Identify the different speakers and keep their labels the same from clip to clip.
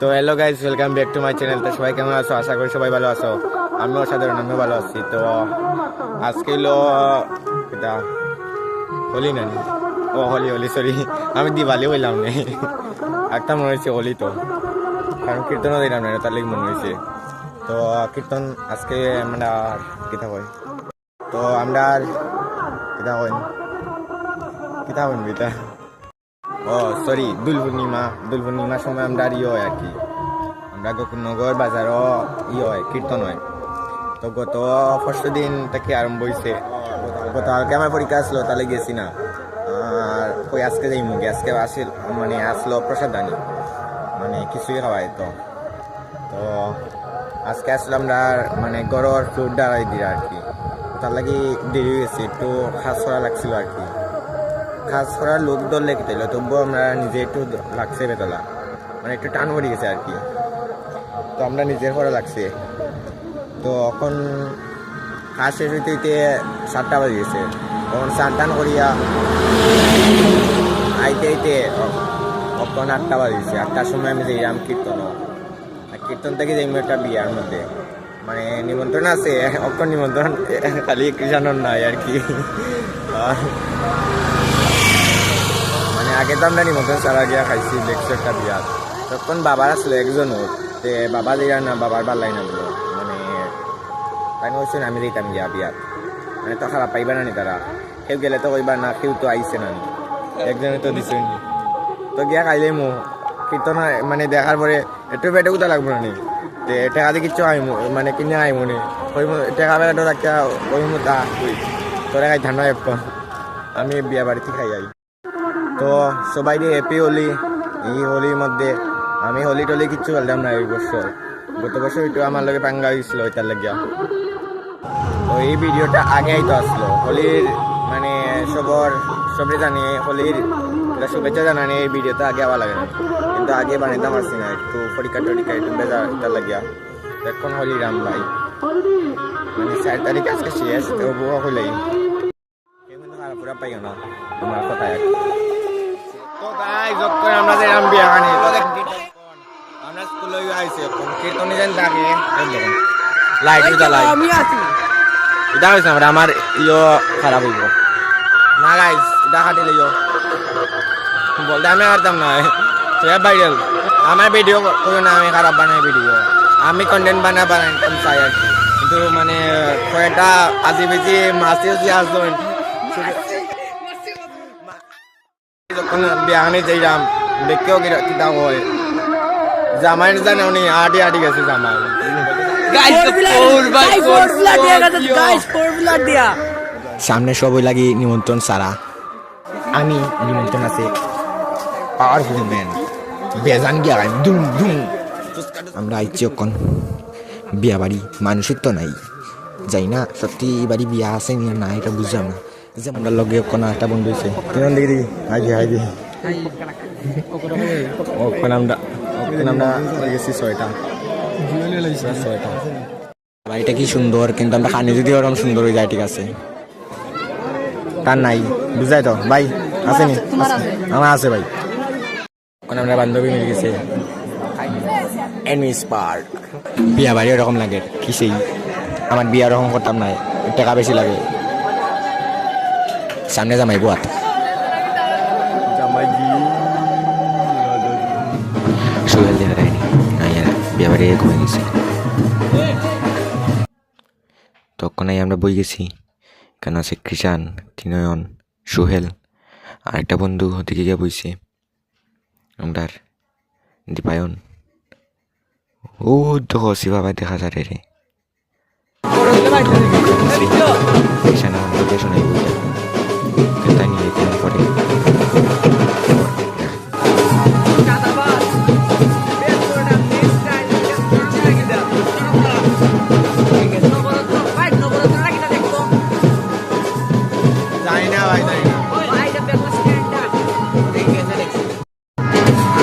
Speaker 1: তো hello guys, welcome back to my channel. তো সবাই কেমন আছো? আশা করি সবাই ভালো আছো। আমিও আমিও ভালো আছি। তো আজকে হলো এটা হোলি নানি, ও হোলি হোলি সরি, আমি দিওয়ালি হইলাম না, একটা মনে হয়েছে হোলি। তো কারণ কীর্তনও দিলাম না, তার লেগে মনে হয়েছে। তো কীর্তন আজকে আমরা কিতা হয়, তো আমরা কিতা হয় বিতা, ও সরি, দোল পূর্ণিমার সময় আমরা হয় আর কি, আমরা গোকুলনগর বাজারও হয়, কীর্তন হয়। তো গত ফার্স্ট দিন থেকে আরম্ভ হয়েছে। গতকালকে আমার পরীক্ষা আসলো, তাহলে গেছি না। আর ওই আজকে যাই মুখে, আজকে আসলো প্রসাদ দানি, কিছুই খাওয়াই। তো আজকে আসলে আমরা গড়র ফ্লুট দাঁড়াই দিয়ে আর কি, তার লাগি দেরি হয়ে গেছে, একটু খাস করা লাগছিল আর কি। খাস করার লোক ধরলে কি তাইলো, তবুও আমরা নিজে একটু লাগছে বেতলা, একটু টান পড়ে গেছে আর কি। তো আমরা নিজের করা লাগছে। তো এখন খাস শেষ হইতে 7টা বাজে গেছে। তখন স্নান টান করিয়া আইতে তখন 8টা বাজে গেছে। 8টার সময় আমি যাইলাম কীর্তন থেকে যাইম একটা বিয়ার মধ্যে, নিমন্ত্রণ আছে। অক্ষণ নিমন্ত্রণ খালি কৃষাণর নাই আর কি। আগে তো আমরা নিমন্ত্রণ ছাড়া গিয়া খাইছি, দেখছি একটা বিয়া। তখন বাবার আসলো একজন তে বাবা যাইয়া না, বাবার পাল্লাই না বলো, তাই বলছি আমি যেতাম গিয়া বিয়াত, তো খারাপ পাইবা না নি তারা, কেউ গেলে তো কইবা না, কেউ তো আইসে না, একজনে তো দিছে। তো গিয়া খাইলে কীর্তন দেখার পরে একটু পেটে কোথা লাগবো না নি, টেকা দিয়ে কিচ্ছু আইমু কিনে আইমু নি, টেকা বেড়াটা রাখা ওই মতো তোরা খাই ঠান্ডা এখন আমি বিয়া বাড়িতে খাই আই। তো সবাই দিয়ে হ্যাপি হোলি। এই হোলির মধ্যে আমি হোলি টলি কিচ্ছু খেলতাম না এই বছর। গত বছর একটু আমার লগে পাঙ্গা হয়েছিল ওইটার লাগিয়া। তো এই ভিডিওটা আগেই তো আসলো হোলির, সবাই জানি হোলির শুভেচ্ছা জানানি। এই ভিডিওটা আগে আবার লাগে না, কিন্তু আগে বানাইতাম আসছি না, একটু পরীক্ষা টরীক্ষা একটু বেজা এটার লাগিয়া। এখন হোলি রাম ভাই 4 তারিখ আজকে শেষ, তবুও হলেই খারাপ পুরা পাইও না আমার কথায়। তো গাইস, যখন আমরা যাইলাম বিয়া খানি, আমরা স্কুলে আইছি, কীর্তনে যেন থাকে লাইট জ্বালাই আমি আছি। এটা হয়েছে আমার খারাপ হইব না গাইস, এটা খাটি লইও বলতে আমি পারতাম না। ভাইরাল আমার ভিডিও করি না, আমি খারাপ বানাই ভিডিও, আমি কন্টেন্ট বানাই চাই আর কি। কিন্তু কয়েকটা আজি বেশি মাসি আসবেন। যখন বিয়াখানে যাইলাম দেখেও কিতা হয়, জামাই জানে উনি আটি গেছে জামাই। সামনে সবই লাগি নিমন্ত্রণ সারা, আমি নিমন্ত্রণ আছে পাওয়ারফুল ম্যান বেজান গিয়া ধুম ধুম। আমরা আইছি এখন বিয়া বাড়ি, মানুষের তো নাই, যাই না সত্যি এই বাড়ি বিয়া আছে না এটা বুঝলাম না। যে আমরা লগে কোনো একটা বন্ধু হয়েছে, কেমন দেখি হাই আমরা গেছি 6টা। বাড়িটা কি সুন্দর, কিন্তু আমরা খানি যদি ওরকম সুন্দর হয়ে যায় ঠিক আছে, তার নাই বুঝাই তো ভাই আসেনি, আমার আছে ভাই। এখন আমরা বান্ধবী মিলে গেছি এনমিস পার্ক। বিয়া বাড়ি ওরকম লাগে কি, সেই আমার বিয়া ওরকম করতাম না, টাকা বেশি লাগে। সামনে জামাই বুয়াত সোহেল দেখা যায়নি, বিয়া বাড়ি ঘুমে গেছি। তখনই আমরা বই গেছি, কেন আছে কৃষাণ, ত্রিনয়ন, সোহেল, আরেকটা বন্ধু ওদিকে গিয়ে বইছে আমরা দীপায়ন। ও দেখো শিবাবা দেখা যায় রে কৃষাণ আমাদের শোনাই বই তাই নিয়ে পরে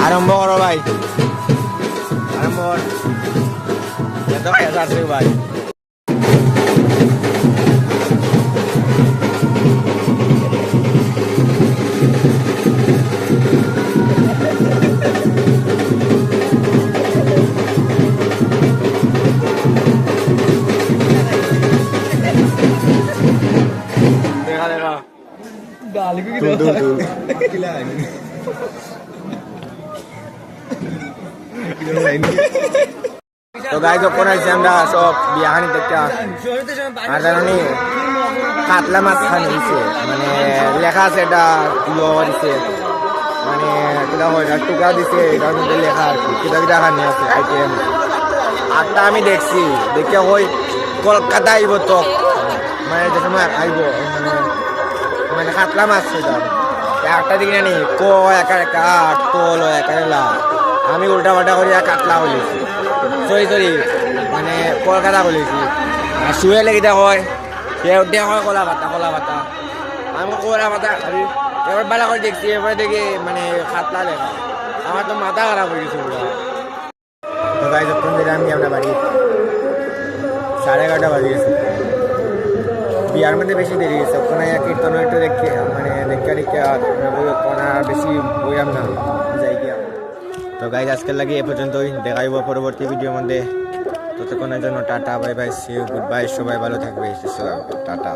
Speaker 1: আরম্ভ করো ভাই, আরম্ভ ভাই। তো গাইজ যখন আইছি আমরা সব বিয়াখানি দেখতে আর জানি কাতলা মাছ খানি দিছে মানে লেখা আছে এটা দিছে মানে কিনা হয় টুকা দিছে এটার মধ্যে লেখা আর কি কিতা কিতা খানি আছে আইটেম আটটা আমি দেখছি দেখে ওই কলকাতা আইব তো মানে যে সময় আইব মানে মানে কাতলা মাছ সেটা একটা দিকে জানি একার কাঠ তোল একারেলা আমি উল্টা পাল্টা করি কাতলা বলেছি সরি মানে কলকাতা বলেছি আর শুয়ে লেগে হয় কেউ হয় কলা পাতা আমি কলা পাতা খাবি এবার বেলা করে দেখছি এবারে দেখি মানে কাতলা লেখা আমার তো মাথা খারাপ হয়ে গেছে তো গাই যখন দিলে আমি আমরা বাড়ি 11:30 বাজে গেছে বিয়ার মধ্যে বেশি দেরি গেছে ওখানে কীর্তন একটু দেখে মানে দেখে ওখানে বেশি বইয়াম না যাই গিয়া তো গাইজ আজকের লাগে এ পর্যন্তই দেখাইব পরবর্তী ভিডিওর মধ্যে ততক্ষণের জন্য tata bye bye see you goodbye সবাই ভালো থাকবে টাটা।